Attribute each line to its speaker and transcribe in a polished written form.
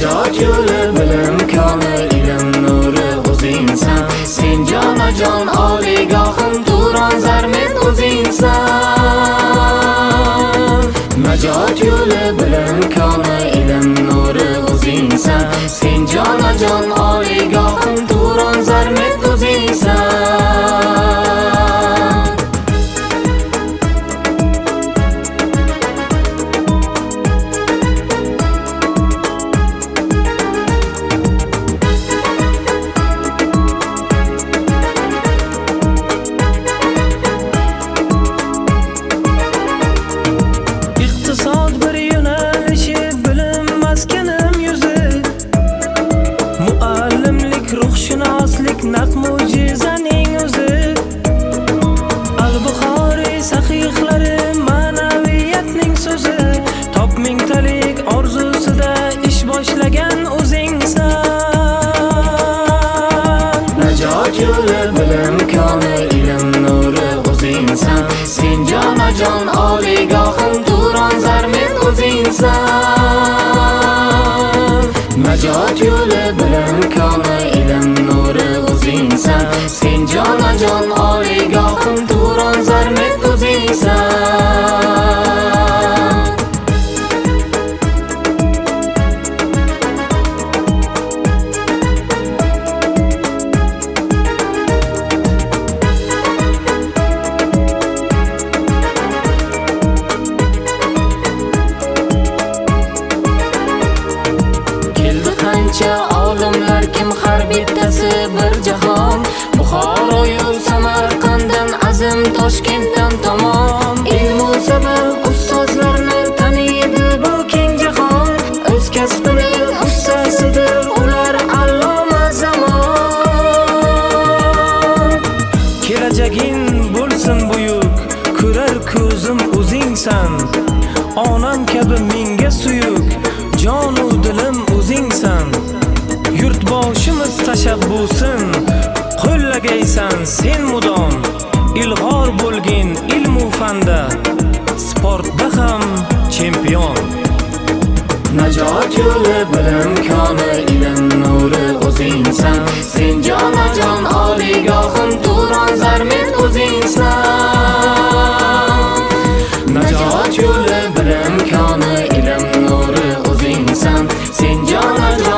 Speaker 1: Najot yo'li bilim koni ilm nuri o'zingsan. Sen jonajon oliygohim Turon zarmet o'zingsan. Najot yo'li bilim koni ilm nuri o'zingsan. Sen jonajon oliygohim Turon zarmet o'zingsan.
Speaker 2: Ruhshunoslik naq mo'jizaning o'zi. Al-Buxoriy sahihlari ma'naviyatning so'zi. Top mingtalik orzusida ish boshlagan o'zingsan.
Speaker 1: Najot yo'li bilim koni ilm nuri o'zingsan. Sen jonajon oliygohim Turon zarmet o'zingsan. Najot yo'li bilim koni ilm nuri o'zingsan. Sen jonajon oliygohim Turon zarmet o'zingsan. Olimlar kim har bittasi bir jahon. Buxoroyu Samarqanddan azim Toshkentdan tamom. Ilmu sabab ustozlarni taniydi bu keng jahon. O'z kasbining ustasidir ular alloma zamon.
Speaker 2: Kelajaging bo'lsin buyuk, ko'rar ko'zim o'zingsan. Onam kabi menga suyuk, jonu dilim o'zingsan. Yurtboshimiz tashabbusin qo'llagaysan sen mudom. Ilg'or bo'lgin ilmu fanda, sportda ham chempion.
Speaker 1: Najot yo'li bilim koni ilm nuri o'zingsan. Sen jonajon oliygohim Turon zarmet o'zingsan. Najot yo'li bilim koni ilm nuri o'zingsan. Sen jonajon